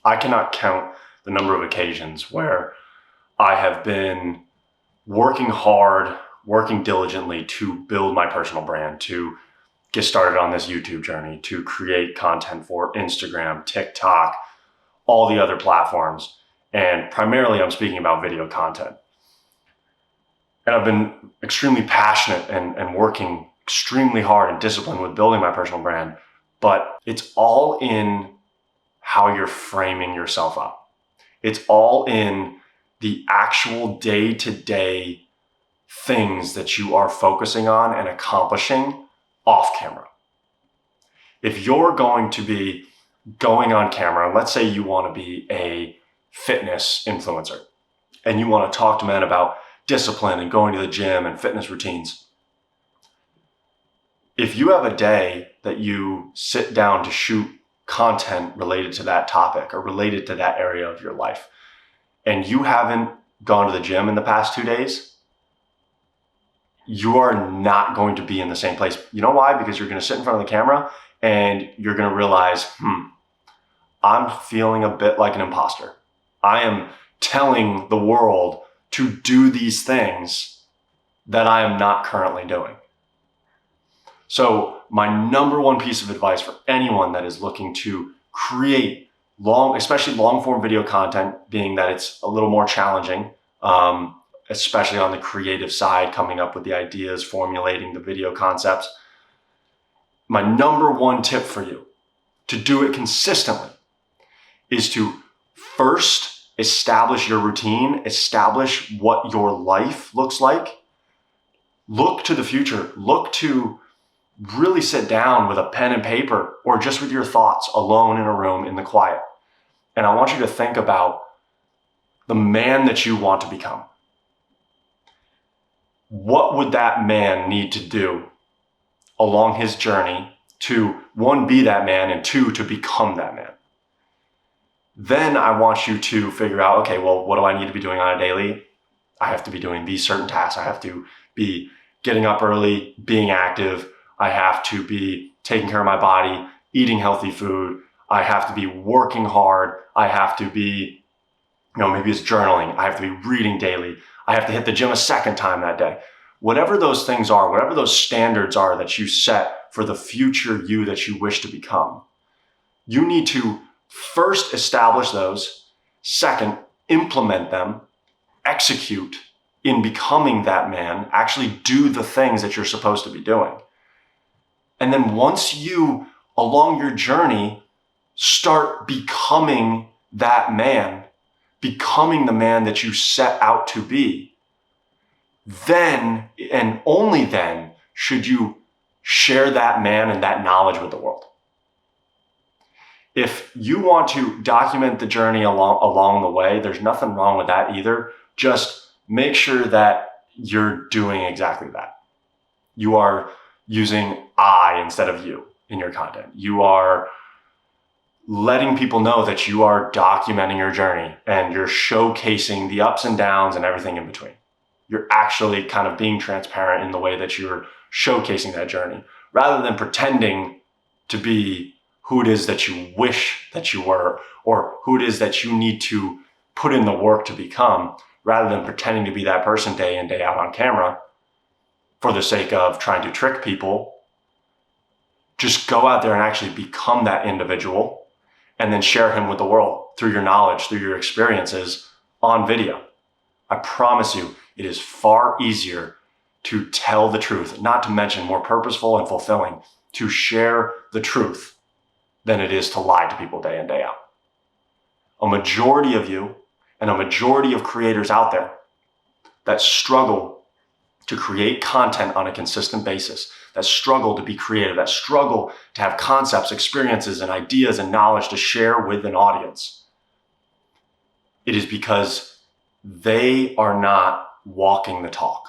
I cannot count the number of occasions where I have been working hard, working diligently to build my personal brand, to get started on this YouTube journey, to create content for Instagram, TikTok, all the other platforms. And primarily I'm speaking about video content. And I've been extremely passionate and working extremely hard and disciplined with building my personal brand, but it's all in how you're framing yourself up. It's all in the actual day-to-day things that you are focusing on and accomplishing off camera. If you're going to be going on camera, let's say you want to be a fitness influencer and you want to talk to men about discipline and going to the gym and fitness routines. If you have a day that you sit down to shoot content related to that topic or related to that area of your life, and you haven't gone to the gym in the past 2 days, you are not going to be in the same place. You know why? Because you're going to sit in front of the camera and you're going to realize, I'm feeling a bit like an imposter. I am telling the world to do these things that I am not currently doing. So my number one piece of advice for anyone that is looking to create especially long form video content, being that it's a little more challenging, especially on the creative side, coming up with the ideas, formulating the video concepts. My number one tip for you to do it consistently is to first establish your routine, establish what your life looks like. Look to the future. Look to really sit down with a pen and paper or just with your thoughts alone in a room in the quiet. And I want you to think about the man that you want to become. What would that man need to do along his journey to, one, be that man, and two, to become that man? Then I want you to figure out, okay, well, what do I need to be doing on a daily? I have to be doing these certain tasks. I have to be getting up early, being active. I have to be taking care of my body, eating healthy food. I have to be working hard. I have to be, maybe it's journaling. I have to be reading daily. I have to hit the gym a second time that day. Whatever those things are, whatever those standards are that you set for the future you that you wish to become, you need to first establish those. Second, implement them, execute in becoming that man, actually do the things that you're supposed to be doing. And then once you, along your journey, start becoming that man, becoming the man that you set out to be, then and only then should you share that man and that knowledge with the world. If you want to document the journey along the way, there's nothing wrong with that either. Just make sure that you're doing exactly that. You are using I instead of you in your content. You are letting people know that you are documenting your journey and you're showcasing the ups and downs and everything in between. You're actually kind of being transparent in the way that you're showcasing that journey, rather than pretending to be who it is that you wish that you were, or who it is that you need to put in the work to become, rather than pretending to be that person day in, day out on camera for the sake of trying to trick people. Just go out there and actually become that individual and then share him with the world through your knowledge, through your experiences on video. I promise you, it is far easier to tell the truth, not to mention more purposeful and fulfilling, to share the truth than it is to lie to people day in, day out. A majority of you and a majority of creators out there that struggle to create content on a consistent basis, that struggle to be creative, that struggle to have concepts, experiences, and ideas and knowledge to share with an audience, it is because they are not walking the talk.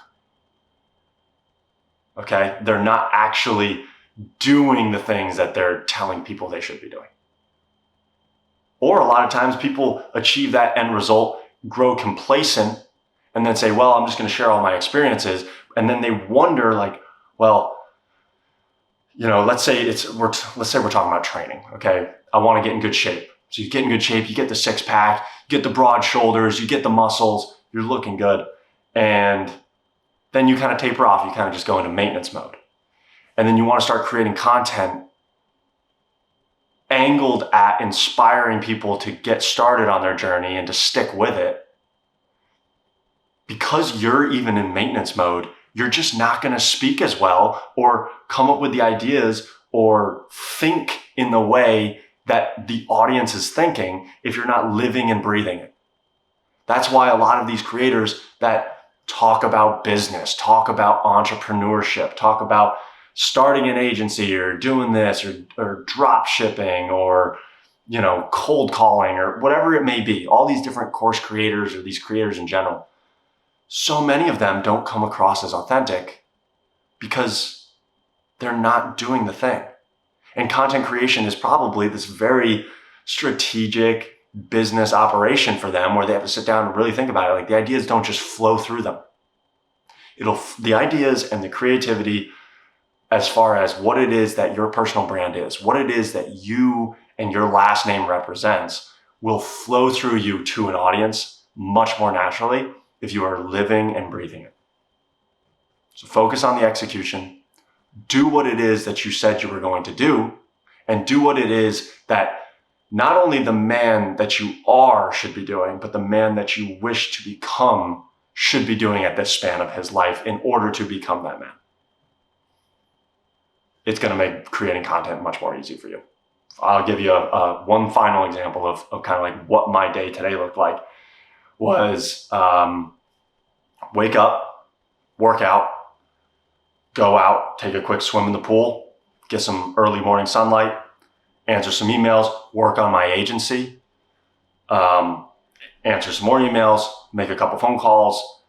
Okay? They're not actually doing the things that they're telling people they should be doing. Or a lot of times people achieve that end result, grow complacent, and then say, well, I'm just going to share all my experiences. And then they wonder, like, well, let's say we're talking about training. Okay. I want to get in good shape. So you get in good shape, you get the six pack, you get the broad shoulders, you get the muscles, you're looking good. And then you kind of taper off, you kind of just go into maintenance mode. And then you want to start creating content angled at inspiring people to get started on their journey and to stick with it. Because you're even in maintenance mode, you're just not going to speak as well or come up with the ideas or think in the way that the audience is thinking if you're not living and breathing it. That's why a lot of these creators that talk about business, talk about entrepreneurship, talk about starting an agency or doing this or drop shipping or, cold calling or whatever it may be, all these different course creators or these creators in general, so many of them don't come across as authentic because they're not doing the thing. And content creation is probably this very strategic business operation for them where they have to sit down and really think about it. Like, the ideas don't just flow through them. The ideas and the creativity as far as what it is that your personal brand is, what it is that you and your last name represents, will flow through you to an audience much more naturally if you are living and breathing it. So focus on the execution, do what it is that you said you were going to do, and do what it is that not only the man that you are should be doing, but the man that you wish to become should be doing at this span of his life in order to become that man. It's going to make creating content much more easy for you. I'll give you one final example of kind of like what my day today looked like was wake up, work out, go out, take a quick swim in the pool, get some early morning sunlight, answer some emails, work on my agency, answer some more emails, make a couple phone calls,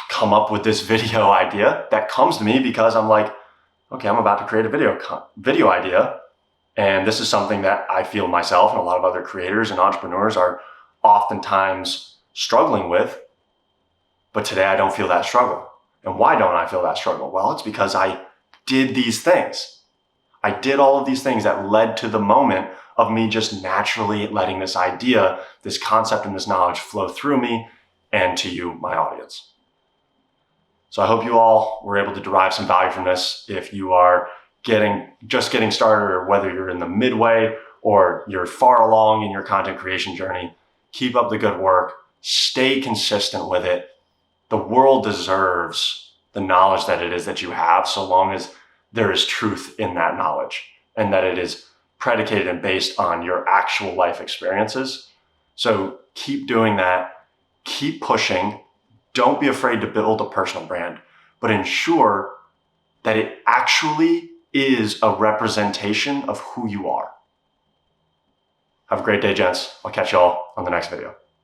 come up with this video idea that comes to me because I'm like, okay, I'm about to create a video idea. And this is something that I feel myself and a lot of other creators and entrepreneurs are oftentimes struggling with. But today I don't feel that struggle. And why don't I feel that struggle? Well, it's because I did these things. I did all of these things that led to the moment of me just naturally letting this idea, this concept, and this knowledge flow through me and to you, my audience. So I hope you all were able to derive some value from this. If you are just getting started, or whether you're in the midway or you're far along in your content creation journey, keep up the good work. Stay consistent with it. The world deserves the knowledge that it is that you have, so long as there is truth in that knowledge and that it is predicated and based on your actual life experiences. So keep doing that. Keep pushing. Don't be afraid to build a personal brand, but ensure that it actually is a representation of who you are. Have a great day, gents. I'll catch y'all on the next video.